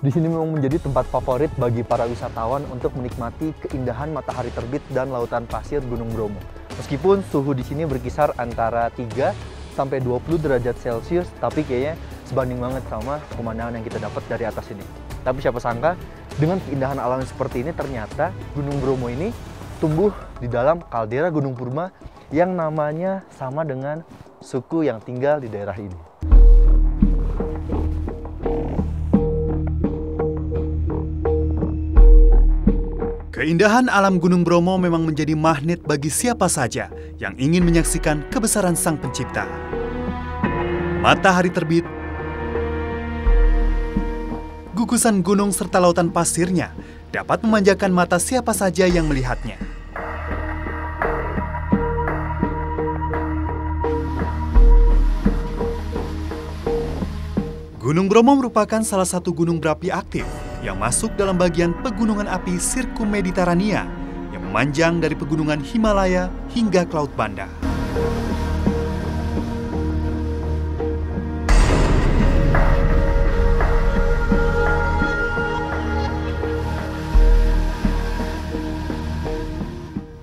Di sini memang menjadi tempat favorit bagi para wisatawan untuk menikmati keindahan matahari terbit dan lautan pasir Gunung Bromo. Meskipun suhu di sini berkisar antara 3 sampai 20 derajat Celcius, tapi kayaknya sebanding banget sama pemandangan yang kita dapat dari atas ini. Tapi siapa sangka, dengan keindahan alam seperti ini ternyata Gunung Bromo ini tumbuh di dalam kaldera Gunung Purba yang namanya sama dengan suku yang tinggal di daerah ini. Keindahan alam Gunung Bromo memang menjadi magnet bagi siapa saja yang ingin menyaksikan kebesaran Sang Pencipta. Matahari terbit, gugusan gunung serta lautan pasirnya dapat memanjakan mata siapa saja yang melihatnya. Gunung Bromo merupakan salah satu gunung berapi aktif yang masuk dalam bagian pegunungan api Sirkum Mediterania yang memanjang dari pegunungan Himalaya hingga ke Laut Banda.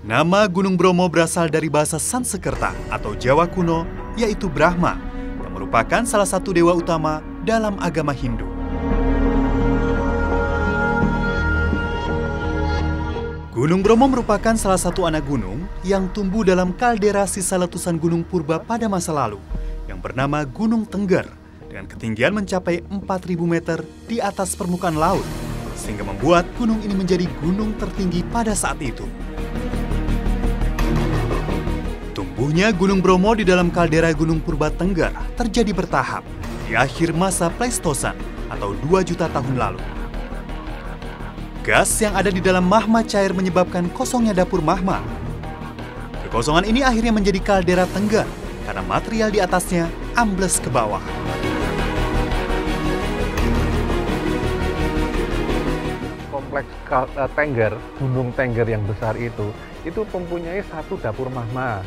Nama Gunung Bromo berasal dari bahasa Sansekerta atau Jawa kuno, yaitu Brahma, yang merupakan salah satu dewa utama dalam agama Hindu. Gunung Bromo merupakan salah satu anak gunung yang tumbuh dalam kaldera sisa letusan Gunung Purba pada masa lalu yang bernama Gunung Tengger dengan ketinggian mencapai 4.000 meter di atas permukaan laut sehingga membuat gunung ini menjadi gunung tertinggi pada saat itu. Tumbuhnya Gunung Bromo di dalam kaldera Gunung Purba Tengger terjadi bertahap di akhir masa Pleistosen atau 2 juta tahun lalu. Gas yang ada di dalam magma cair menyebabkan kosongnya dapur magma. Kekosongan ini akhirnya menjadi kaldera Tengger karena material di atasnya ambles ke bawah. Kompleks Tengger, Gunung Tengger yang besar itu mempunyai satu dapur magma.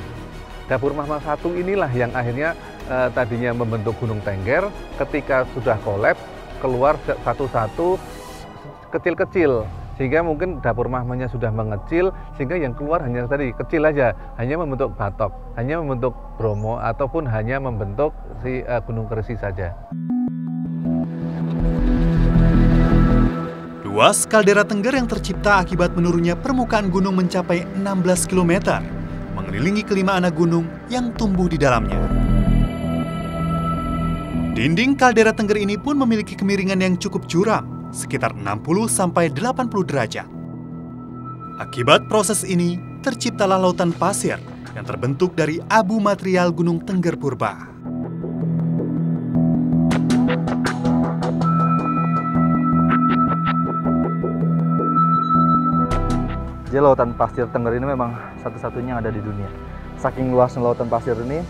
Dapur magma satu inilah yang akhirnya tadinya membentuk Gunung Tengger, ketika sudah kolaps keluar satu-satu kecil-kecil, sehingga mungkin dapur magmanya sudah mengecil, sehingga yang keluar hanya tadi kecil aja, hanya membentuk batok, hanya membentuk Bromo, ataupun hanya membentuk si Gunung Kersi saja. Luas kaldera Tengger yang tercipta akibat menurunnya permukaan gunung mencapai 16 km, mengelilingi kelima anak gunung yang tumbuh di dalamnya. Dinding kaldera Tengger ini pun memiliki kemiringan yang cukup curam, sekitar 60-80 derajat. Akibat proses ini, terciptalah lautan pasir yang terbentuk dari abu material Gunung Tengger Purba. Jadi lautan pasir Tengger ini memang satu-satunya yang ada di dunia. Saking luasnya lautan pasir ini,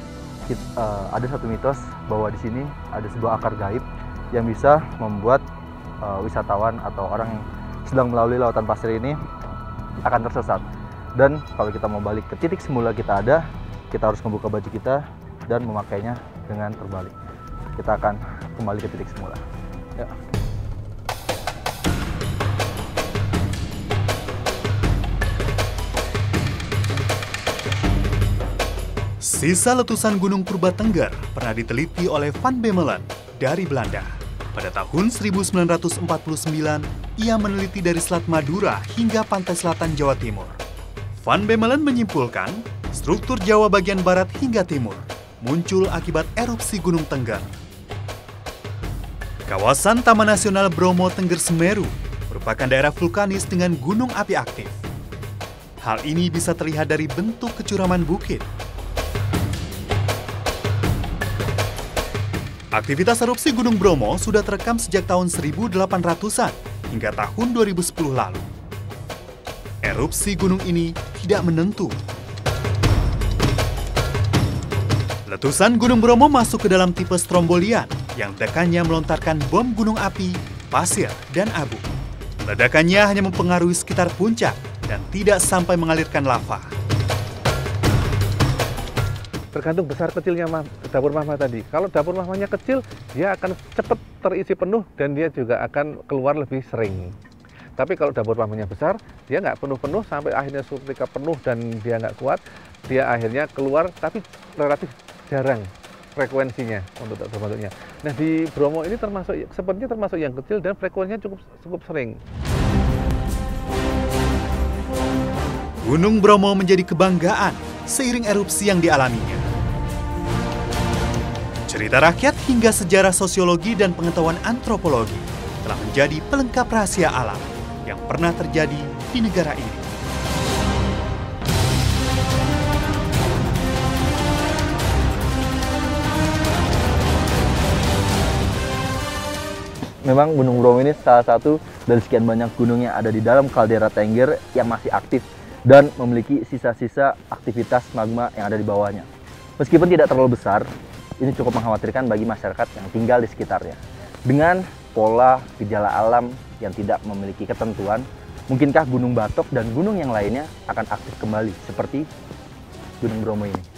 ada satu mitos bahwa di sini ada sebuah akar gaib yang bisa membuat wisatawan atau orang yang sedang melalui lautan pasir ini akan tersesat. Dan kalau kita mau balik ke titik semula kita ada, kita harus membuka baju kita dan memakainya dengan terbalik. Kita akan kembali ke titik semula. Ya. Sisa letusan Gunung Purba Tengger pernah diteliti oleh Van Bemmelen dari Belanda. Pada tahun 1949, ia meneliti dari Selat Madura hingga pantai selatan Jawa Timur. Van Bemmelen menyimpulkan, struktur Jawa bagian barat hingga timur muncul akibat erupsi Gunung Tengger. Kawasan Taman Nasional Bromo Tengger Semeru merupakan daerah vulkanis dengan gunung api aktif. Hal ini bisa terlihat dari bentuk kecuraman bukit. Aktivitas erupsi Gunung Bromo sudah terekam sejak tahun 1800-an hingga tahun 2010 lalu. Erupsi gunung ini tidak menentu. Letusan Gunung Bromo masuk ke dalam tipe strombolian yang ledakannya melontarkan bom gunung api, pasir, dan abu. Ledakannya hanya mempengaruhi sekitar puncak dan tidak sampai mengalirkan lava. Tergantung besar kecilnya dapur magma tadi. Kalau dapur magmanya kecil, dia akan cepat terisi penuh dan dia juga akan keluar lebih sering. Tapi kalau dapur magmanya besar, dia nggak penuh-penuh sampai akhirnya ketika penuh dan dia nggak kuat, dia akhirnya keluar tapi relatif jarang frekuensinya untuk terbentuknya. Nah di Bromo ini sepertinya termasuk yang kecil dan frekuensinya cukup sering. Gunung Bromo menjadi kebanggaan seiring erupsi yang dialaminya. Cerita rakyat hingga sejarah sosiologi dan pengetahuan antropologi telah menjadi pelengkap rahasia alam yang pernah terjadi di negara ini. Memang Gunung Bromo ini salah satu dari sekian banyak gunung yang ada di dalam kaldera Tengger yang masih aktif dan memiliki sisa-sisa aktivitas magma yang ada di bawahnya. Meskipun tidak terlalu besar, ini cukup mengkhawatirkan bagi masyarakat yang tinggal di sekitarnya. Dengan pola gejala alam yang tidak memiliki ketentuan, mungkinkah Gunung Batok dan gunung yang lainnya akan aktif kembali seperti Gunung Bromo ini?